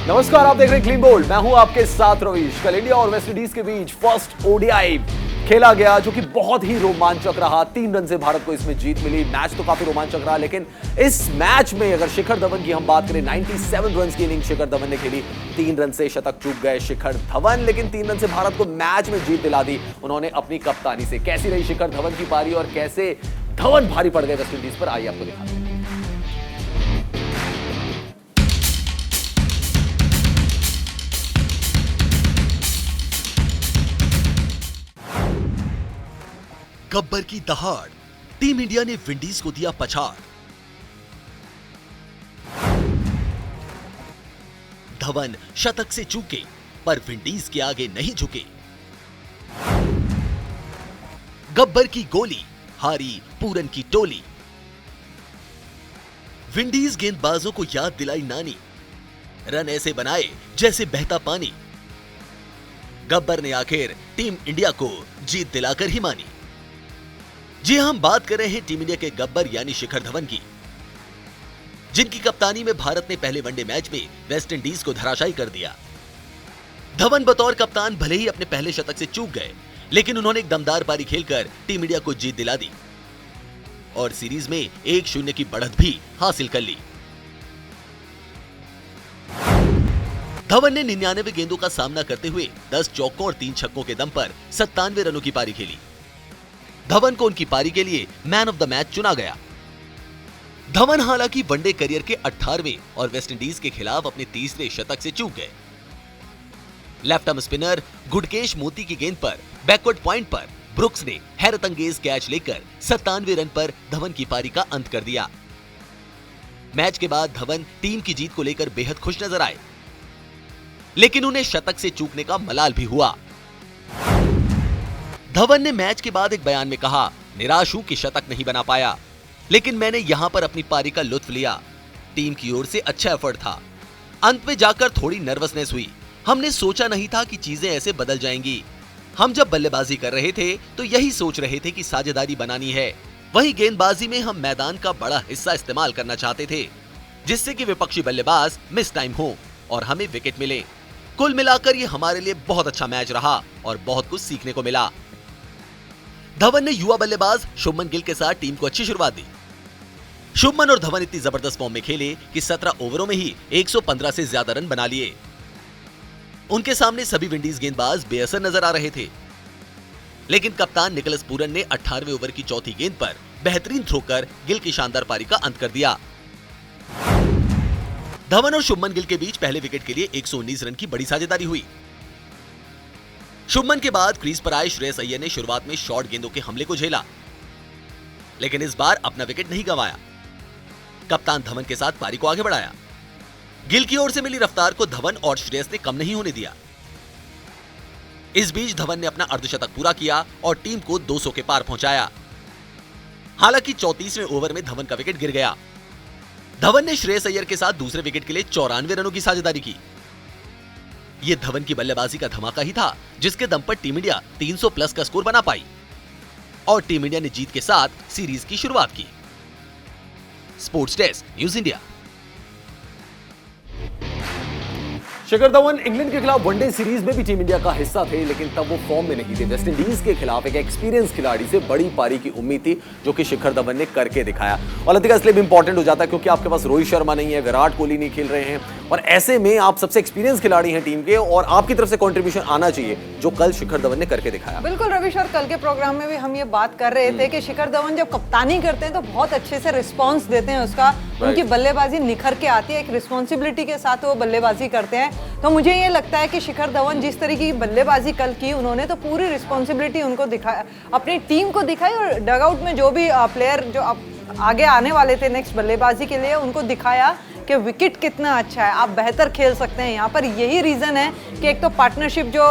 नमस्कार, आप देख रहे हैं क्लीन बोल्ड। मैं हूं आपके साथ रवीश। कल इंडिया और वेस्ट इंडीज के बीच फर्स्ट ओडीआई खेला गया, जो कि बहुत ही रोमांचक रहा। 3 रन से भारत को इसमें जीत मिली। मैच तो काफी रोमांचक रहा, लेकिन इस मैच में अगर शिखर धवन की हम बात करें, 97 रन की इनिंग शिखर धवन ने खेली। 3 रन से शतक चूक गए शिखर धवन, लेकिन 3 रन से भारत को मैच में जीत दिला दी उन्होंने अपनी कप्तानी से। कैसी रही शिखर धवन की पारी और कैसे धवन भारी पड़ गए वेस्ट इंडीज पर, आइए आपको दिखाते हैं। गब्बर की दहाड़, टीम इंडिया ने विंडीज को दिया पछाड़। धवन शतक से चूके पर विंडीज के आगे नहीं झुके। गब्बर की गोली, हारी पूरन की टोली। विंडीज गेंदबाजों को याद दिलाई नानी, रन ऐसे बनाए जैसे बहता पानी। गब्बर ने आखिर टीम इंडिया को जीत दिलाकर ही मानी। जी हम बात कर रहे हैं टीम इंडिया के गब्बर यानी शिखर धवन की, जिनकी कप्तानी में भारत ने पहले वनडे मैच में वेस्ट इंडीज को धराशायी कर दिया। धवन बतौर कप्तान भले ही अपने पहले शतक से चूक गए, लेकिन उन्होंने एक दमदार पारी खेलकर टीम इंडिया को जीत दिला दी और सीरीज में 1-0 की बढ़त भी हासिल कर ली। धवन ने 99 गेंदों का सामना करते हुए 10 चौकों और 3 छक्कों के दम पर 97 रनों की पारी खेली। धवन को उनकी पारी के लिए मैन ऑफ द मैच चुना गया। धवन हालांकि वनडे करियर के 18वें और वेस्टइंडीज के खिलाफ अपने तीसरे शतक से चूक गए। लेफ्ट आर्म स्पिनर गुडकेश मोती की गेंद पर बैकवर्ड पॉइंट पर ब्रुक्स ने हैरतअंगेज कैच लेकर 97 रन पर धवन की पारी का अंत कर दिया। मैच के बाद धवन टीम की जीत को लेकर बेहद खुश नजर आए, लेकिन उन्हें शतक से चूकने का मलाल भी हुआ। धवन ने मैच के बाद एक बयान में कहा, निराश हूं कि शतक नहीं बना पाया, लेकिन मैंने यहां पर अपनी पारी का लुत्फ लिया। टीम की ओर से अच्छा एफर्ट था। अंत में जाकर थोड़ी नर्वसनेस हुई। हमने सोचा नहीं था कि चीजें ऐसे बदल जाएंगी। हम जब बल्लेबाजी कर रहे थे तो यही सोच रहे थे कि साझेदारी बनानी है। वहीं गेंदबाजी में हम मैदान का बड़ा हिस्सा इस्तेमाल करना चाहते थे, जिससे कि विपक्षी बल्लेबाज मिस टाइम हो और हमें विकेट मिले। कुल मिलाकर ये हमारे लिए बहुत अच्छा मैच रहा और बहुत कुछ सीखने को मिला। धवन ने युवा बल्लेबाज शुभमन गिल के साथ टीम को अच्छी शुरुआत दी। शुभमन और धवन इतनी जबरदस्त फॉर्म में खेले कि 17 ओवरों में ही 115 से ज्यादा रन बना लिए। उनके सामने सभी विंडीज गेंदबाज बेअसर नजर आ रहे थे, लेकिन कप्तान निकोलस पूरन ने 18वें ओवर की चौथी गेंद पर बेहतरीन थ्रो कर गिल की शानदार पारी का अंत कर दिया। धवन और शुभमन गिल के बीच पहले विकेट के लिए 119 रन की बड़ी साझेदारी हुई। शुभमन के बाद क्रीज पर आए श्रेयस अय्यर ने शुरुआत में शॉर्ट गेंदों के हमले को झेला, लेकिन इस बार अपना विकेट नहीं गंवाया। कप्तान धवन के साथ पारी को आगे बढ़ाया। गिल की ओर से मिली रफ्तार को धवन और श्रेयस ने कम नहीं होने दिया। इस बीच धवन ने अपना अर्धशतक पूरा किया और टीम को 200 के पार पहुंचाया। हालांकि 34वें ओवर में धवन का विकेट गिर गया। धवन ने श्रेयस अय्यर के साथ दूसरे विकेट के लिए 94 रनों की साझेदारी की। यह धवन की बल्लेबाजी का धमाका ही था, जिसके दम पर टीम इंडिया 300 प्लस का स्कोर बना पाई और टीम इंडिया ने जीत के साथ सीरीज की शुरुआत की। Sports desk, news India. Shikhar Dhawan England के खिलाफ वनडे सीरीज में भी टीम इंडिया का हिस्सा थे, लेकिन तब वो फॉर्म में नहीं थे। वेस्ट इंडीज के खिलाफ एक एक्सपीरियंस खिलाड़ी से बड़ी पारी की उम्मीद थी, जो कि शिखर धवन ने करके दिखाया। और लतिका इसलिए भी इंपॉर्टेंट हो जाता है क्योंकि आपके पास रोहित शर्मा नहीं है, विराट कोहली नहीं खेल रहे हैं, और ऐसे में आप सबसे एक्सपीरियंस खिलाड़ी हैं टीम के और आपकी तरफ से कॉन्ट्रीब्यूशन आना चाहिए, जो कल शिखर धवन ने करके दिखाया। बिल्कुल रविश, और कल के प्रोग्राम में भी हम ये बात कर रहे थे कि शिखर धवन जब कप्तानी करते हैं तो बहुत अच्छे से रिस्पॉन्स देते हैं उसका। उनकी बल्लेबाजी निखर के आती है, एक रिस्पॉन्सिबिलिटी के साथ वो बल्लेबाजी करते हैं। तो मुझे ये लगता है कि शिखर धवन जिस तरीके की बल्लेबाजी कल की, उन्होंने तो पूरी रिस्पॉन्सिबिलिटी उनको दिखाया, अपनी टीम को दिखाई, और डगआउट में जो भी प्लेयर जो आगे आने वाले थे नेक्स्ट बल्लेबाजी के लिए, उनको दिखाया कि विकेट कितना अच्छा है, आप बेहतर खेल सकते हैं यहाँ पर। यही रीज़न है कि एक तो पार्टनरशिप जो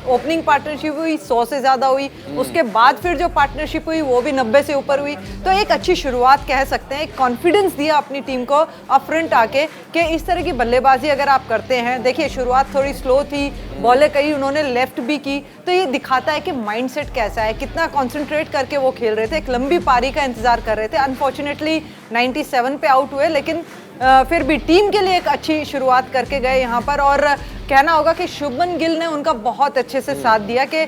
ओपनिंग पार्टनरशिप हुई 100 से ज़्यादा हुई, उसके बाद फिर जो पार्टनरशिप हुई वो भी 90 से ऊपर हुई। तो एक अच्छी शुरुआत कह सकते हैं, एक कॉन्फिडेंस दिया अपनी टीम को अप फ्रंट आके कि इस तरह की बल्लेबाजी अगर आप करते हैं। देखिए शुरुआत थोड़ी स्लो थी, बॉलें कई उन्होंने लेफ्ट भी की, तो ये दिखाता है कि माइंडसेट कैसा है, कितना कॉन्सेंट्रेट करके वो खेल रहे थे। एक लंबी पारी का इंतजार कर रहे थे। अनफॉर्चुनेटली 97 पे आउट हुए, लेकिन फिर भी टीम के लिए एक अच्छी शुरुआत करके गए यहाँ पर। और कहना होगा कि शुभमन गिल ने उनका बहुत अच्छे से साथ दिया कि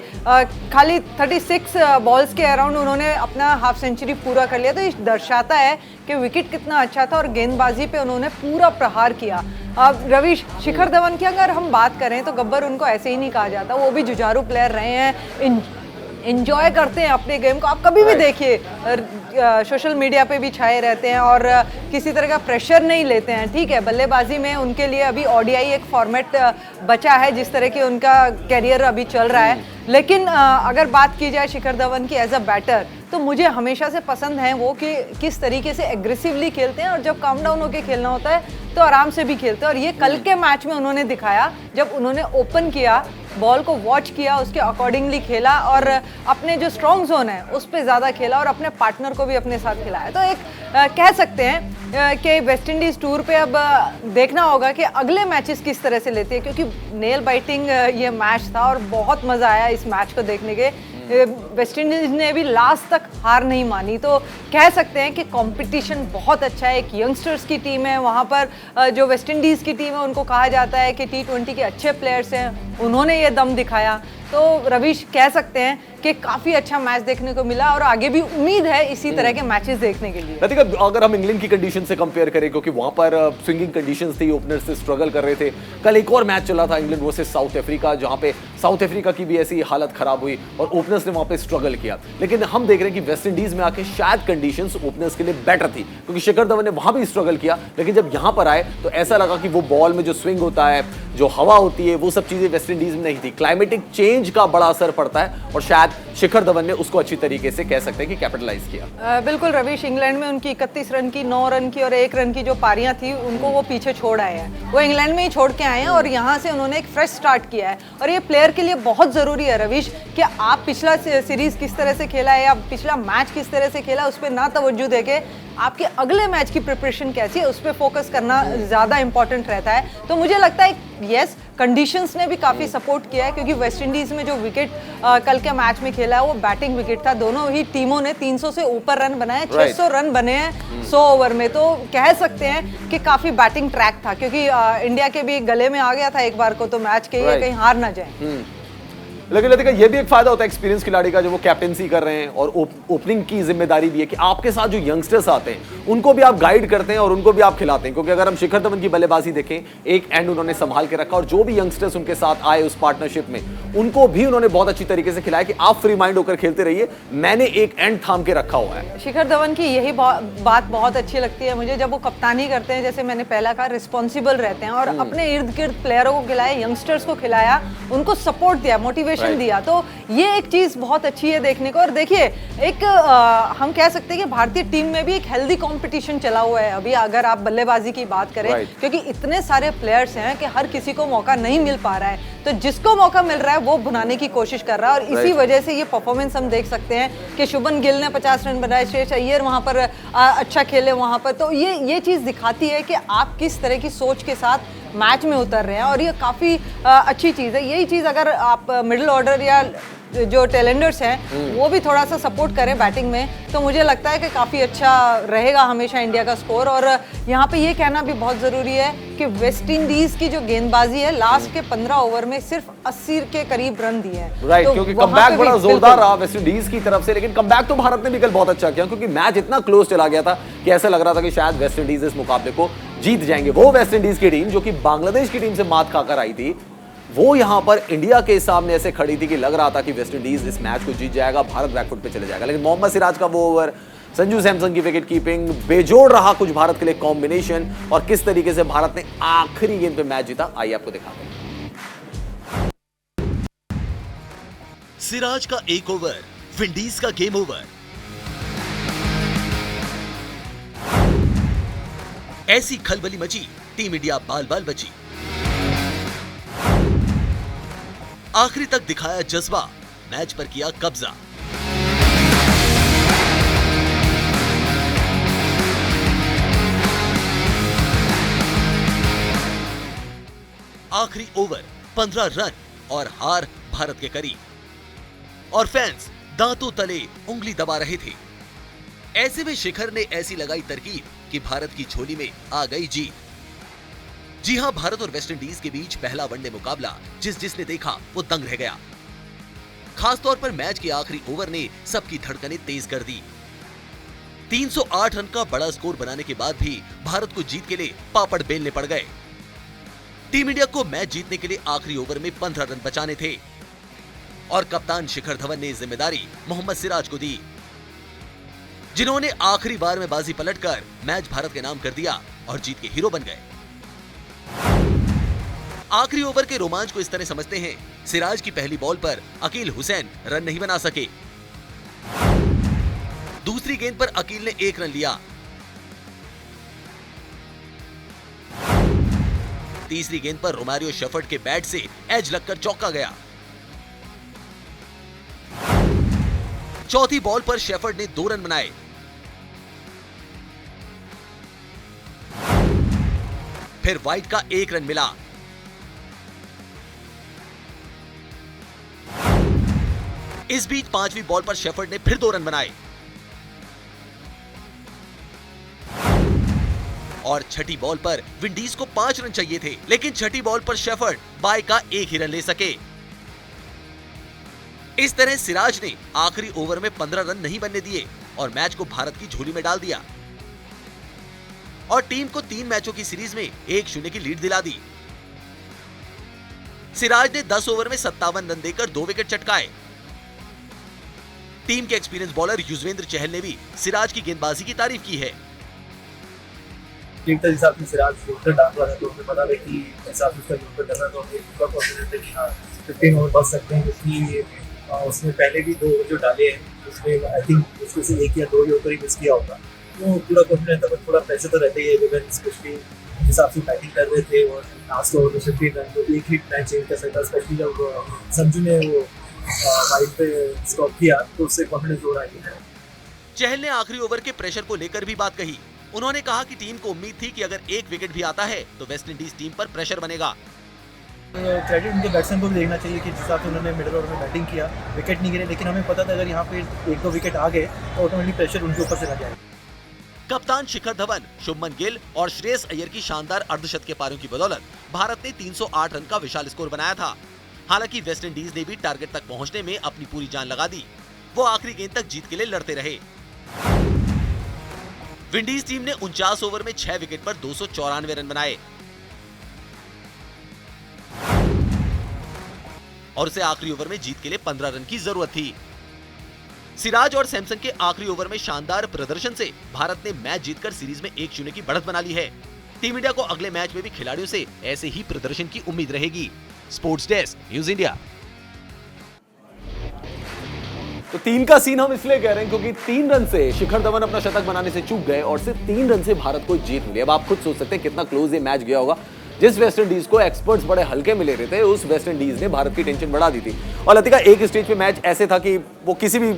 खाली 36 बॉल्स के अराउंड उन्होंने अपना हाफ सेंचुरी पूरा कर लिया। तो ये दर्शाता है कि विकेट कितना अच्छा था और गेंदबाजी पे उन्होंने पूरा प्रहार किया। अब रवीश, शिखर धवन की अगर हम बात करें तो गब्बर उनको ऐसे ही नहीं कहा जाता, वो भी जुझारू प्लेयर रहे हैं, इंजॉय करते हैं अपने गेम को। आप कभी भी देखिए सोशल मीडिया पे भी छाए रहते हैं और किसी तरह का प्रेशर नहीं लेते हैं। ठीक है, बल्लेबाजी में उनके लिए अभी ओडीआई एक फॉर्मेट बचा है जिस तरह की उनका कैरियर अभी चल रहा है। लेकिन अगर बात की जाए शिखर धवन की एज अ बैटर, तो मुझे हमेशा से पसंद है वो कि किस तरीके से एग्रेसिवली खेलते हैं और जब काम डाउन होकर खेलना होता है तो आराम से भी खेलते हैं। और ये कल के मैच में उन्होंने दिखाया, जब उन्होंने ओपन किया, बॉल को वॉच किया, उसके अकॉर्डिंगली खेला और अपने जो स्ट्रॉन्ग जोन है उस पर ज़्यादा खेला और अपने पार्टनर को भी अपने साथ खिलाया। तो एक कह सकते हैं कि वेस्ट इंडीज़ टूर पे अब देखना होगा कि अगले मैचेस किस तरह से लेती है, क्योंकि नेल बाइटिंग ये मैच था और बहुत मज़ा आया इस मैच को देखने के। वेस्ट इंडीज़ ने भी लास्ट तक हार नहीं मानी। तो कह सकते हैं कि कंपटीशन बहुत अच्छा है। एक यंगस्टर्स की टीम है वहाँ पर, जो वेस्ट इंडीज़ की टीम है उनको कहा जाता है कि T20 के अच्छे प्लेयर्स हैं, उन्होंने ये दम दिखाया। तो रवीश, कह सकते हैं कि काफ़ी अच्छा मैच देखने को मिला और आगे भी उम्मीद है इसी तरह के मैचेस देखने के लिए। लतिका, अगर हम इंग्लैंड की कंडीशन से कंपेयर करें, क्योंकि वहां पर स्विंगिंग कंडीशंस थी, ओपनर्स से स्ट्रगल कर रहे थे। कल एक और मैच चला था इंग्लैंड वर्सेस साउथ अफ्रीका, जहां पे साउथ अफ्रीका की भी ऐसी हालत खराब हुई और ओपनर्स ने वहां पे स्ट्रगल किया। लेकिन हम देख रहे हैं कि वेस्ट इंडीज में आके शायद कंडीशंस ओपनर्स के लिए बेटर थी, क्योंकि शिखर धवन ने वहां भी स्ट्रगल किया। लेकिन जब यहां पर आए तो ऐसा लगा कि वो बॉल में जो स्विंग होता है, जो हवा होती है, वो सब चीजें वेस्ट इंडीज में नहीं थी। क्लाइमेटिक चेंज का बड़ा असर पड़ता है और शायद शिखर धवन ने उसको अच्छी तरीके से कह सकते हैं कि कैपिटलाइज किया। बिल्कुल रवीश, इंग्लैंड में उनकी 31 रन की, 9 रन की और 1 रन की जो पारियां थी उनको वो पीछे छोड़ आए हैं। वो इंग्लैंड में ही छोड़ के आए हैं और यहाँ से उन्होंने एक फ्रेश स्टार्ट किया है। और ये प्लेयर के लिए बहुत ज़रूरी है रवीश कि आप पिछला सीरीज किस तरह से खेला है या पिछला मैच किस तरह से खेला, उस पर ना तवज्जो देके आपके अगले मैच की प्रिपरेशन कैसी है उस पर फोकस करना ज़्यादा इंपॉर्टेंट रहता है। तो मुझे लगता है यस, कंडीशंस ने भी काफ़ी सपोर्ट किया है, क्योंकि वेस्ट इंडीज़ में जो विकेट कल के मैच में खेला है वो बैटिंग विकेट था। दोनों ही टीमों ने 300 से ऊपर रन बनाए, 600 रन बने हैं 100 ओवर में। तो कह सकते हैं कि काफ़ी बैटिंग ट्रैक था, क्योंकि इंडिया के भी गले में आ गया था एक बार को, तो मैच के लिए कहीं हार ना जाए। लेकिन लतिका, ये भी एक फायदा होता है एक्सपीरियंस खिलाड़ी का, जो वो कैप्टेंसी कर रहे हैं और ओपनिंग की जिम्मेदारी भी है कि आपके साथ जो यंगस्टर्स आते हैं उनको भी आप गाइड करते हैं और उनको भी आप खिलाते हैं। क्योंकि अगर हम शिखर धवन की बल्लेबाजी देखें, एक एंड उन्होंने संभाल के रखा और जो भी यंगस्टर्स उनके साथ आए उस पार्टनरशिप में, उनको भी उन्होंने बहुत अच्छी तरीके से खिलाया कि आप फ्री माइंड होकर खेलते रहिए, मैंने एक एंड थाम के रखा हुआ है। शिखर धवन की यही बात बहुत अच्छी लगती है मुझे, जब वो कप्तानी करते हैं, जैसे मैंने पहला कहा, रिस्पॉन्सिबल रहते हैं और अपने इर्द गिर्द प्लेयरों को खिलाया, यंगस्टर्स को खिलाया, उनको सपोर्ट दिया, मोटिवेशन दिया। तो ये एक चीज बहुत अच्छी है देखने को। और देखिए, एक हम कह सकते हैं कि भारतीय टीम में भी एक हेल्दी कंपटीशन चला हुआ है अभी, अगर आप बल्लेबाजी की बात करें, क्योंकि इतने सारे प्लेयर्स हैं कि हर किसी को मौका नहीं मिल पा रहा है। तो जिसको मौका मिल रहा है वो भुनाने की कोशिश कर रहा है और इसी वजह से ये परफॉर्मेंस हम देख सकते हैं कि शुभमन गिल ने 50 रन बनाए, श्रेयस अय्यर वहां पर अच्छा खेले वहां पर। तो ये चीज दिखाती है कि आप किस तरह की सोच के साथ मैच में उतर रहे हैं और ये काफी अच्छी चीज है। यही चीज अगर आप मिडिल ऑर्डर या जो टेलेंडर्स हैं वो भी थोड़ा सा सपोर्ट करें बैटिंग में, तो मुझे लगता है कि काफ़ी अच्छा रहेगा हमेशा इंडिया का स्कोर। और यहाँ पे ये कहना भी बहुत ज़रूरी है कि वेस्ट इंडीज़ की जो गेंदबाजी है, लास्ट के 15 ओवर में सिर्फ 80 के करीब रन दिए हैं। राइट, तो क्योंकि कमबैक बड़ा जोरदार रहा वेस्ट इंडीज़ की तरफ से, लेकिन कमबैक तो भारत ने भी कल बहुत अच्छा किया, क्योंकि मैच इतना क्लोज चला गया था कि ऐसा लग रहा था कि शायद वेस्ट इंडीज़ इस मुकाबले को जीत जाएंगे। वो वेस्ट इंडीज़ की टीम जो कि बांग्लादेश की टीम से मात खाकर आई थी, वो यहां पर इंडिया के सामने ऐसे खड़ी थी कि लग रहा था कि वेस्ट इंडीज इस मैच को जीत जाएगा, भारत बैकफुट पे चले जाएगा। लेकिन मोहम्मद सिराज का वो ओवर, संजू सैमसन की विकेट कीपिंग, बेजोड़ रहा कुछ भारत के लिए कॉम्बिनेशन, और किस तरीके से भारत ने आखिरी गेंद पे मैच जीता, आइए आपको दिखाते हैं। सिराज का एक ओवर, विंडीज का गेम ओवर। ऐसी खलबली मची, टीम इंडिया बाल बाल बची। आखिरी तक दिखाया जज्बा, मैच पर किया कब्जा। आखिरी ओवर 15 रन और हार भारत के करीब, और फैंस दांतों तले उंगली दबा रहे थे। ऐसे में शिखर ने ऐसी लगाई तरकीब कि भारत की झोली में आ गई जीत। जी हां, भारत और वेस्टइंडीज के बीच पहला वनडे मुकाबला जिसने देखा वो दंग रह गया। खासतौर पर मैच के आखिरी ओवर ने सबकी धड़कनें तेज कर दी। 308 रन का बड़ा स्कोर बनाने के बाद भी भारत को जीत के लिए पापड़ बेलने पड़ गए। टीम इंडिया को मैच जीतने के लिए आखिरी ओवर में 15 रन बचाने थे और कप्तान शिखर धवन ने जिम्मेदारी मोहम्मद सिराज को दी, जिन्होंने आखिरी बार में बाजी पलटकर मैच भारत के नाम कर दिया और जीत के हीरो बन गए। आखिरी ओवर के रोमांच को इस तरह समझते हैं, सिराज की पहली बॉल पर अकील हुसैन रन नहीं बना सके। दूसरी गेंद पर अकील ने 1 रन लिया। तीसरी गेंद पर रोमारियो शेफर्ड के बैट से एज लगकर चौका गया। चौथी बॉल पर शेफर्ड ने 2 रन बनाए। फिर व्हाइट का 1 रन मिला। इस बीच 5वीं बॉल पर शेफर्ड ने फिर 2 रन बनाए और छठी बॉल पर विंडीज को 5 रन चाहिए थे, लेकिन छठी बॉल पर शेफर्ड बाय का 1 ही रन ले सके। इस तरह सिराज ने आखिरी ओवर में 15 रन नहीं बनने दिए और मैच को भारत की झोली में डाल दिया और टीम को 3 मैचों की सीरीज में 1-0 की लीड दिला दी। सिराज ने 10 ओवर में 57 रन देकर 2 विकेट चटकाए। टीम के एक्सपीरियंस बॉलर युजवेंद्र चहल ने भी सिराज की गेंदबाजी की तारीफ की है। जिस हिसाब से सिराज यूटर डाल रहा है तो हमें पता है कि हिसाब से उसका यूटर कर रहा है तो हमें पूरा कॉन्फिडेंस है कि हाँ 15 ओवर बच सकते हैं, क्योंकि उसने पहले भी 2 ओवर जो डाले हैं उसमें आई थिंक उसमें से 1 या 2 ही ओवर ही मिस किया होगा, तो पूरा कॉन्फिडेंस था। बट थोड़ा प्रेशर तो रहता ही है, जब स्पेशली हिसाब से बैटिंग कर रहे थे और लास्ट ओवर में 15 रन तो एक ही मैच चेंज कर सकता, स्पेशली जब संजू ने वो वाइड पे स्टॉप किया तो उससे कॉन्फिडेंस हो रहा है। चहल ने आखिरी ओवर के प्रेशर को लेकर भी बात कही। उन्होंने कहा कि टीम को उम्मीद थी कि अगर 1 विकेट भी आता है तो वेस्टइंडीज टीम पर प्रेशर बनेगा। क्रेडिट उनके बैट्समैन को भी देखना चाहिए कि जिस हिसाब से उन्होंने मिडिल ओवर में बैटिंग किया, विकेट नहीं गिरे, लेकिन हमें पता था अगर यहाँ पे 1-2 विकेट आ गए तो ऑटोमेटिक प्रेशर उनके ऊपर चला जाएगा। कप्तान शिखर धवन, शुभमन गिल और श्रेयस अय्यर की शानदार अर्धशतकीय के पारियों की बदौलत भारत ने 308 रन का विशाल स्कोर बनाया था। हालांकि वेस्टइंडीज ने भी टारगेट तक पहुंचने में अपनी पूरी जान लगा दी। वो आखिरी गेंद तक जीत के लिए लड़ते रहे। विंडीज टीम ने 49 ओवर में 6 विकेट पर 294 रन बनाए और उसे आखिरी ओवर में जीत के लिए 15 रन की जरूरत थी। सिराज और सैमसन के आखिरी ओवर में शानदार प्रदर्शन से भारत ने मैच जीतकर सीरीज में 1-0 की बढ़त बना ली है। टीम इंडिया को अगले मैच में भी खिलाड़ियों से ऐसे ही प्रदर्शन की उम्मीद रहेगी। Sports desk, news India. तो 3 का सीन हम इसलिए कह रहे हैं क्योंकि 3 रन से शिखर धवन अपना शतक बनाने से चूक गए और सिर्फ 3 रन से भारत को जीत मिली। अब आप खुद सोच सकते हैं कितना क्लोज ये मैच गया होगा। जिस वेस्टइंडीज को एक्सपर्ट्स बड़े हल्के में ले रहे थे, उस वेस्टइंडीज ने भारत की टेंशन बढ़ा दी थी। और लतिका, एक स्टेज पे मैच ऐसे था कि वो किसी भी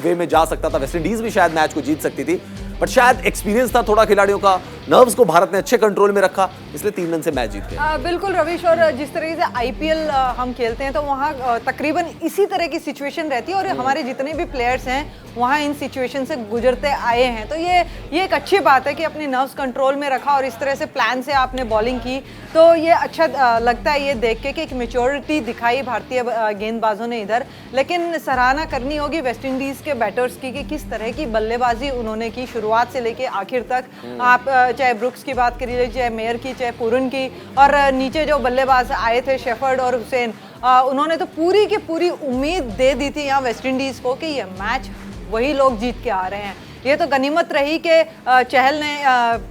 वे में जा सकता था, वेस्टइंडीज भी शायद मैच को जीत सकती थी, बट शायद एक्सपीरियंस था थोड़ा खिलाड़ियों का, नर्व्स को भारत ने अच्छे कंट्रोल में रखा, इसलिए 3 रन से मैच जीत गए। बिल्कुल रविश, और जिस तरीके से आईपीएल हम खेलते हैं तो वहाँ तकरीबन इसी तरह की सिचुएशन रहती है और हमारे जितने भी प्लेयर्स हैं वहाँ इन सिचुएशन से गुजरते आए हैं। तो ये एक अच्छी बात है कि अपने नर्व्स कंट्रोल में रखा और इस तरह से प्लान से आपने बॉलिंग की, तो ये अच्छा लगता है ये देख के कि एक मेच्योरिटी दिखाई भारतीय गेंदबाजों ने इधर। लेकिन सराहना करनी होगी वेस्टइंडीज के बैटर्स की कि किस तरह की बल्लेबाजी उन्होंने की शुरुआत से लेके आखिर तक। आप चाहे ब्रुक्स की बात करिए, चाहे मेयर की, चाहे पूरन की, और नीचे जो बल्लेबाज आए थे शेफर्ड और हुसैन, उन्होंने तो पूरी की पूरी उम्मीद दे दी थी यहाँ वेस्टइंडीज को कि ये मैच वही लोग जीत के आ रहे हैं। ये तो गनीमत रही कि चहल ने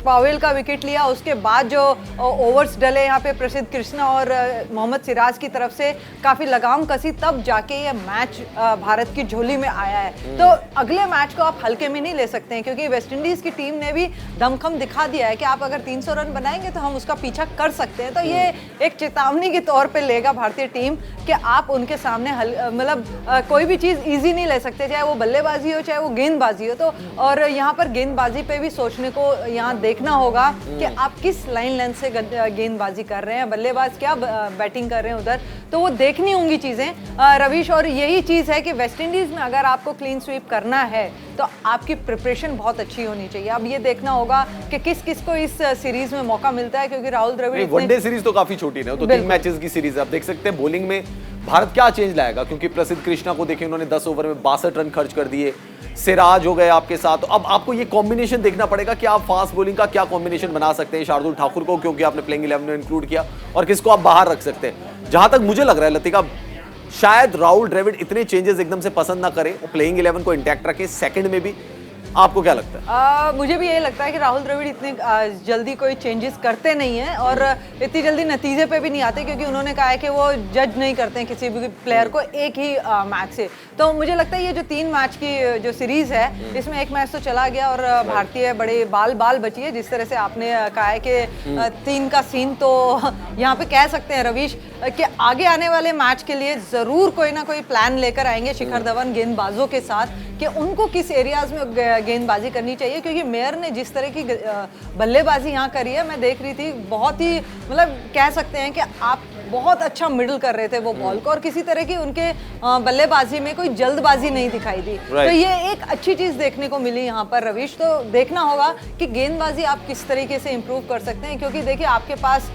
पावेल का विकेट लिया, उसके बाद जो ओवर्स डले यहाँ पे प्रसिद्ध कृष्णा और मोहम्मद सिराज की तरफ से काफ़ी लगाम कसी, तब जाके ये मैच भारत की झोली में आया है। तो अगले मैच को आप हल्के में नहीं ले सकते हैं क्योंकि वेस्टइंडीज़ की टीम ने भी दमखम दिखा दिया है कि आप अगर 300 रन बनाएंगे तो हम उसका पीछा कर सकते हैं। तो ये एक चेतावनी के तौर पर लेगा भारतीय टीम कि आप उनके सामने मतलब कोई भी चीज़ ईजी नहीं ले सकते, चाहे वो बल्लेबाजी हो चाहे वो गेंदबाजी हो। तो और यहाँ पर गेंदबाजी पे भी सोचने को यहाँ देखना होगा कि आप किस लाइन लेंथ से गेंदबाजी कर रहे हैं, बल्लेबाज क्या बैटिंग कर रहे हैं उधर। तो वो देखनी होंगी चीज़ें रविश। और यही चीज़ है कि वेस्ट इंडीज़ में अगर आपको क्लीन स्वीप करना है तो आपकी प्रिपरेशन बहुत अच्छी होनी चाहिए। अब ये देखना होगा कि किस किस को इस सीरीज में मौका मिलता है, क्योंकि राहुल द्रविड़ वनडे सीरीज तो काफी छोटी है, तो 3 मैचेस की सीरीज है। आप देख सकते हैं बॉलिंग में भारत क्या चेंज लाएगा, क्योंकि प्रसिद्ध कृष्णा को देखें, उन्होंने 10 ओवर में 62 रन खर्च कर दिए। सिराज हो गए आपके साथ। तो अब आपको ये कॉम्बिनेशन देखना पड़ेगा कि आप फास्ट बॉलिंग का क्या कॉम्बिनेशन बना सकते हैं। शार्दुल ठाकुर को क्योंकि आपने प्लेइंग 11 में इंक्लूड किया, और किसको आप बाहर रख सकते हैं। जहां तक मुझे लग रहा है लतिका, शायद राहुल द्रविड़ इतने चेंजेस एकदम से पसंद ना करें, वो प्लेइंग 11 को इंटैक्ट रखें सेकंड में भी। आपको क्या लगता है? मुझे भी ये लगता है कि राहुल द्रविड़ इतने जल्दी कोई चेंजेस करते नहीं हैं और इतनी जल्दी नतीजे पे भी नहीं आते, क्योंकि उन्होंने कहा है कि वो जज नहीं करते हैं किसी भी प्लेयर को एक ही मैच से। तो मुझे लगता है ये जो 3 मैच की जो सीरीज है, इसमें एक मैच तो चला गया और भारतीय बड़े बाल बची है। जिस तरह से आपने कहा है कि 3 का सीन, तो यहाँ पे कह सकते हैं रवीश कि आगे आने वाले मैच के लिए जरूर कोई ना कोई प्लान लेकर आएंगे शिखर धवन गेंदबाजों के साथ, कि उनको किस एरियाज में गेंदबाजी करनी चाहिए। क्योंकि मेयर ने जिस तरह की बल्लेबाजी यहाँ करी है, मैं देख रही थी, बहुत ही मतलब कह सकते हैं कि आप बहुत अच्छा मिडल कर रहे थे वो बॉल को, और किसी तरह की उनके बल्लेबाजी में कोई जल्दबाजी नहीं दिखाई दी। तो ये एक अच्छी चीज देखने को मिली यहाँ पर रवीश। तो देखना होगा कि गेंदबाजी आप किस तरीके से इंप्रूव कर सकते हैं, क्योंकि देखिए आपके पास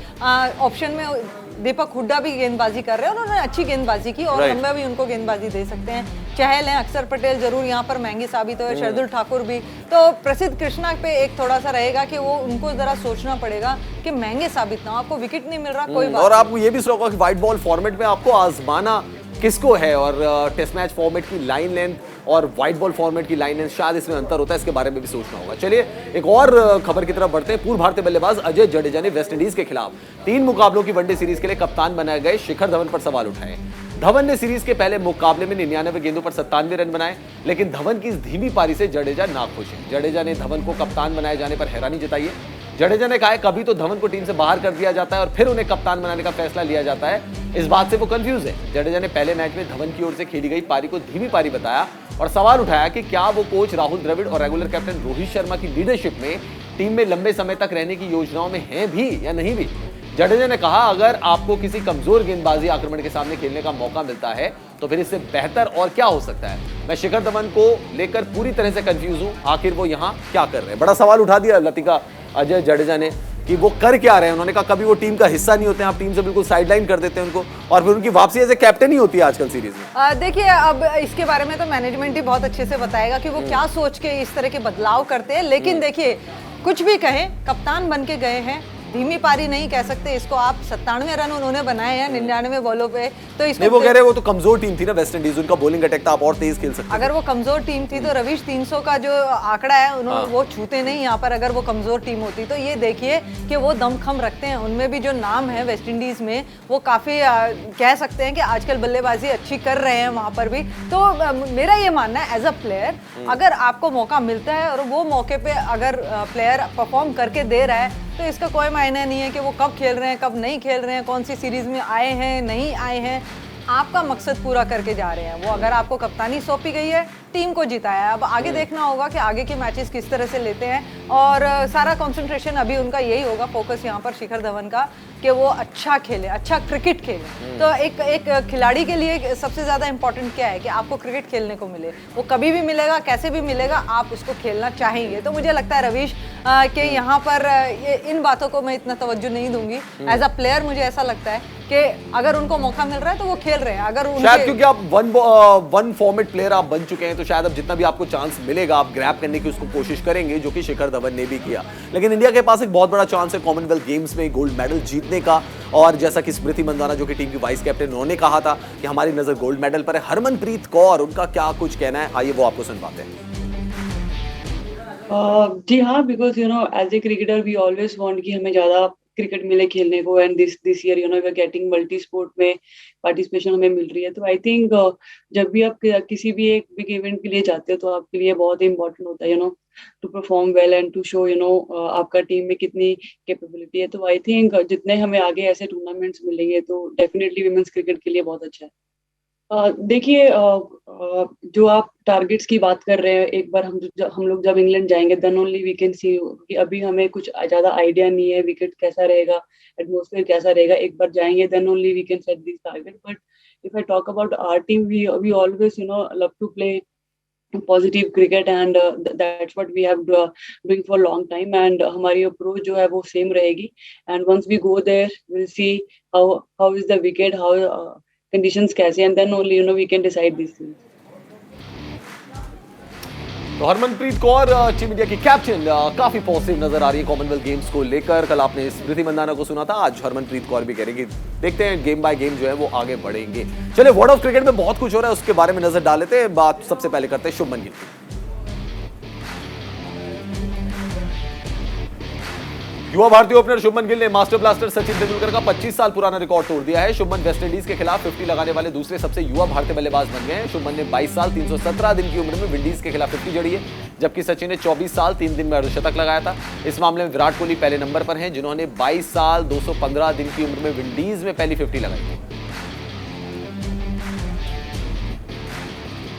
ऑप्शन में दीपक हुड्डा भी गेंदबाजी कर रहे हैं, उन्होंने अच्छी गेंदबाजी की, और हम भी उनको गेंदबाजी दे सकते हैं। चहल हैं, अक्षर पटेल जरूर यहाँ पर महंगी साबित हुए, शार्दुल ठाकुर भी। तो प्रसिद्ध कृष्णा पे एक थोड़ा सा रहेगा कि वो उनको जरा सोचना पड़ेगा कि महंगे साबित ना हो। आपको विकेट नहीं मिल रहा, कोई बात। और आपको ये भी सोचा कि व्हाइट बॉल फॉर्मेट में आपको आजमाना किसको है, और टेस्ट मैच फॉर्मेट की लाइन लेंथ और व्हाइट बॉल फॉर्मेट की लाइन लेंथ शायद इसमें अंतर होता है, इसके बारे में भी सोचना होगा। चलिए एक और खबर की तरफ बढ़ते हैं। पूर्व भारतीय बल्लेबाज अजय जडेजा ने वेस्टइंडीज के खिलाफ 3 मुकाबलों की वनडे सीरीज के लिए कप्तान बनाए गए शिखर धवन पर सवाल उठाए। धवन ने सीरीज के पहले मुकाबले में 99 गेंदों पर 97 रन बनाए, लेकिन धवन की इस धीमी पारी से जडेजा नाखुश हैं। जडेजा ने धवन को कप्तान बनाए जाने पर हैरानी जताई है। जडेजा ने कहा है कभी तो धवन को टीम से बाहर कर दिया जाता है और फिर उन्हें कप्तान बनाने का फैसला लिया जाता है, इस बात से वो कंफ्यूज है। जडेजा ने पहले मैच में धवन की ओर से खेली गई पारी को धीमी पारी बताया और सवाल उठाया कि क्या वो कोच राहुल द्रविड़ और रेगुलर कैप्टन रोहित शर्मा की लीडरशिप में टीम में लंबे समय तक रहने की योजनाओं में है भी या नहीं भी। जडेजा ने कहा अगर आपको किसी कमजोर गेंदबाजी आक्रमण के सामने खेलने का मौका मिलता है तो फिर इससे बेहतर और क्या हो सकता है। मैं शिखर धवन को लेकर पूरी तरह से कंफ्यूज हूं, आखिर वो यहाँ क्या कर रहे हैं। बड़ा सवाल उठा दिया लतिका अजय जडेजा ने कि वो कर क्या रहे हैं। उन्होंने कहा कभी वो टीम का हिस्सा नहीं होते हैं, आप टीम से बिल्कुल साइडलाइन कर देते हैं उनको, और फिर उनकी वापसी एज ए कैप्टन ही होती है आजकल सीरीज में। देखिए अब इसके बारे में तो मैनेजमेंट ही बहुत अच्छे से बताएगा कि वो क्या सोच के इस तरह के बदलाव करते हैं। लेकिन देखिए कुछ भी कहें, कप्तान बन के गए हैं, धीमी पारी नहीं कह सकते इसको आप। 97 रन उन्होंने बनाए हैं 99 बॉलों पे, तो इसको वो कह रहे वो तो कमजोर टीम थी ना वेस्ट इंडीज, उनका बॉलिंग अटैक था, आप और तेज खेल सकते। अगर वो कमजोर टीम थी तो रवीश 300 का जो आंकड़ा है उन्होंने वो छूते नहीं यहाँ पर। अगर वो कमजोर टीम होती तो ये देखिए कि वो दमखम रखते हैं, उनमें भी जो नाम है वेस्ट इंडीज में वो काफी कह सकते हैं कि आजकल बल्लेबाजी अच्छी कर रहे हैं वहां पर भी। तो मेरा ये मानना है एज अ प्लेयर, अगर आपको मौका मिलता है और वो मौके पे अगर प्लेयर परफॉर्म करके दे रहा है तो इसका कोई मायने नहीं है कि वो कब खेल रहे हैं कब नहीं खेल रहे हैं, कौन सी सीरीज में आए हैं नहीं आए हैं। आपका मकसद पूरा करके जा रहे हैं वो। अगर आपको कप्तानी सौंपी गई है, टीम को जिताया है, अब आगे देखना होगा कि आगे के मैचेस किस तरह से लेते हैं। और सारा कंसंट्रेशन अभी उनका यही होगा, फोकस यहाँ पर शिखर धवन का, कि वो अच्छा खेले, अच्छा क्रिकेट खेले। तो एक खिलाड़ी के लिए सबसे ज़्यादा इंपॉर्टेंट क्या है कि आपको क्रिकेट खेलने को मिले। वो कभी भी मिलेगा, कैसे भी मिलेगा, आप उसको खेलना चाहेंगे। तो मुझे लगता है रवीश कि यहाँ पर इन बातों को मैं इतना तवज्जो नहीं दूंगी। एज अ प्लेयर मुझे ऐसा लगता है कि अगर उनको मौका मिल रहा है तो वो खेल रहे हैं। अगर शायद क्योंकि आप वन फॉर्मेट प्लेयर आप बन चुके हैं, तो शायद अब जितना भी आपको चांस मिलेगा आप ग्रैब करने की उसको कोशिश करेंगे, जो कि शिखर धवन ने भी किया। लेकिन इंडिया के पास एक बहुत बड़ा चांस है कॉमनवेल्थ गेम्स में गोल्ड मेडल जीतने का, और जैसा कि स्मृति मंदाना जो कि टीम की वाइस कैप्टन, उन्होंने कहा था कि हमारी नजर गोल्ड मेडल पर है। हरमनप्रीत कौर, उनका क्या कुछ कहना है, आइए वो आपको सुनवाते हैं। जी हाँ, because as a cricketer we always want कि हमें ज्यादा क्रिकेट मिले खेलने को, and this year we are getting multi sport में पार्टिसिपेशन हमें मिल रही है। तो आई थिंक जब भी आप किसी भी एक बिग इवेंट के लिए जाते हो तो आपके लिए बहुत इंपॉर्टेंट होता है to perform well and to show आपका टीम में कितनी कैपेबिलिटी है। तो आई थिंक जितने हमें आगे ऐसे टूर्नामेंट्स मिलेंगे तो डेफिनेटली विमेंस क्रिकेट के लिए बहुत अच्छा है। देखिए, जो आप टारगेट्स की बात कर रहे हैं, एक बार हम लोग जब इंग्लैंड जाएंगे then only we can see कि अभी हमें कुछ ज़्यादा आइडिया नहीं है विकेट कैसा रहेगा, एटमॉस्फेयर कैसा रहेगा। एक बार जाएंगे then only we can set this target. But if I talk about our team, we always love to play positive cricket and that's what we have doing for long time. And हमारी approach जो है वो same रहेगी। And once we go there will see how is the wicket, how conditions कैसे, and then only we can decide this things. तो Harmanpreet Kaur team India की captain काफी positive नजर आ रही है कॉमनवेल्थ गेम्स को लेकर। कल आपने स्मृति मंदाना को सुना था, आज हरमनप्रीत कौर भी कह रही है कि देखते हैं गेम बाय गेम जो है वो आगे बढ़ेंगे। चलिए, वर्ल्ड ऑफ क्रिकेट में बहुत कुछ हो रहा है, उसके बारे में नजर डाल लेते हैं। बात सबसे पहले करते हैं शुभमन गिल की। युवा भारतीय ओपनर शुभमन गिल ने मास्टर ब्लास्टर सचिन तेंदुलकर का 25 साल पुराना रिकॉर्ड तोड़ दिया है। शुभमन वेस्टइंडीज के खिलाफ 50 लगाने वाले दूसरे सबसे युवा भारतीय बल्लेबाज बन गए हैं। शुभमन ने 22 साल 317 दिन की उम्र में विंडीज के खिलाफ 50 जड़ी है, जबकि सचिन ने 24 साल 3 दिन में अर्धशतक लगाया था। इस मामले में विराट कोहली पहले नंबर पर हैं, जिन्होंने 22 साल 215 दिन की उम्र में विंडीज में पहली 50 लगाई थी।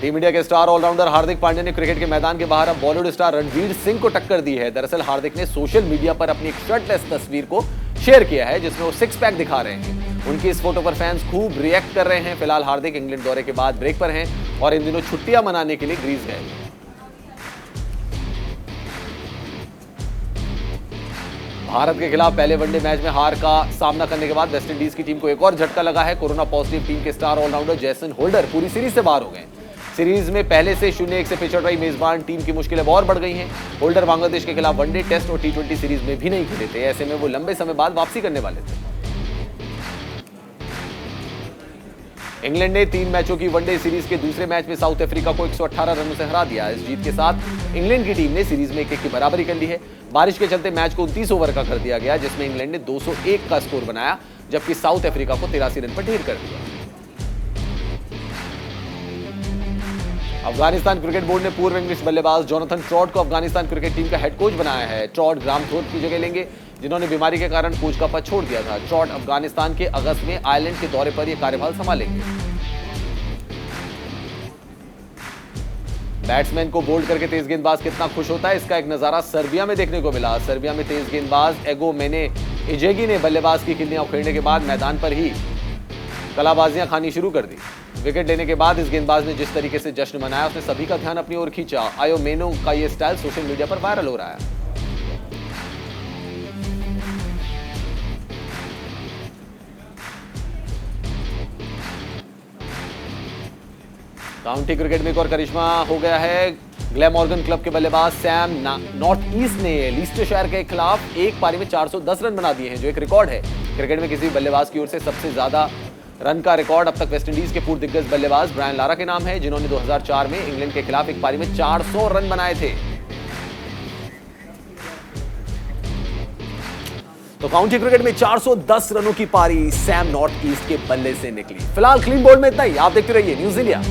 टीम इंडिया के स्टार ऑलराउंडर हार्दिक पांड्या ने क्रिकेट के मैदान के बाहर अब बॉलीवुड स्टार रणवीर सिंह को टक्कर दी है। दरअसल हार्दिक ने सोशल मीडिया पर अपनी एक शर्टलेस तस्वीर को शेयर किया है, जिसमें वो 6 पैक दिखा रहे हैं। उनकी इस फोटो पर फैंस खूब रिएक्ट कर रहे हैं। फिलहाल हार्दिक इंग्लैंड दौरे के बाद ब्रेक पर हैं और इन दिनों छुट्टियां मनाने के लिए ग्रीस गए। भारत के खिलाफ पहले वनडे मैच में हार का सामना करने के बाद वेस्टइंडीज की टीम को एक और झटका लगा है। कोरोना पॉजिटिव टीम के स्टार ऑलराउंडर जेसन होल्डर पूरी सीरीज से बाहर हो गए। सीरीज में पहले से 0-1 से पिछड़ रही मेजबान टीम की मुश्किलें और बढ़ गई हैं। होल्डर बांग्लादेश के खिलाफ वनडे, टेस्ट और T20 सीरीज में भी नहीं खेले थे। ऐसे में वो लंबे समय बाद वापसी करने वाले थे। इंग्लैंड ने 3 मैचों की वनडे सीरीज के दूसरे मैच में साउथ अफ्रीका को 118 रनों से हरा दिया। इस जीत के साथ इंग्लैंड की टीम ने सीरीज में 1-1 की बराबरी कर ली है। बारिश के चलते मैच को 29 ओवर का कर दिया गया, जिसमें इंग्लैंड ने 201 का स्कोर बनाया, जबकि साउथ अफ्रीका को 83 रन पर ढेर कर दिया। अफगानिस्तान क्रिकेट बोर्ड ने पूर्व इंग्लिश बल्लेबाज जोनाथन ट्रॉट को अफगानिस्तान क्रिकेट टीम का हेड कोच बनाया है। ट्रॉट ग्राम थोर्प की जगह लेंगे, जिन्होंने बीमारी के कारण कोच का पद छोड़ दिया था। ट्रॉट अफगानिस्तान के अगस्त में आयरलैंड के दौरे पर यह कार्यभार संभालेंगे। बैट्समैन को बोल्ड करके तेज गेंदबाज कितना खुश होता है, इसका एक नजारा सर्बिया में देखने को मिला। सर्बिया में तेज गेंदबाज एगो मेने इजेगी ने बल्लेबाज की किल्लियां उखेड़ने के बाद मैदान पर ही कलाबाजियां खानी शुरू कर दी। विकेट लेने के बाद इस गेंदबाज ने जिस तरीके से जश्न मनाया, उसने सभी का ध्यान अपनी ओर खींचा। आयो मेनो का यह स्टाइल सोशल मीडिया पर वायरल हो रहा है। काउंटी क्रिकेट में एक और करिश्मा हो गया है। ग्लैमॉर्गन क्लब के बल्लेबाज सैम नॉर्थ ईस्ट ने लीस्टरशायर के खिलाफ एक पारी में 410 रन बना दिए हैं, जो एक रिकॉर्ड है। क्रिकेट में किसी बल्लेबाज की ओर से सबसे ज्यादा रन का रिकॉर्ड अब तक वेस्टइंडीज के पूर्व दिग्गज बल्लेबाज ब्रायन लारा के नाम है, जिन्होंने 2004 में इंग्लैंड के खिलाफ एक पारी में 400 रन बनाए थे। तो काउंटी क्रिकेट में 410 रनों की पारी सैम नॉर्थ ईस्ट के बल्ले से निकली। फिलहाल क्लीन बोल्ड में इतना ही। आप देखते रहिए न्यूज़ इंडिया।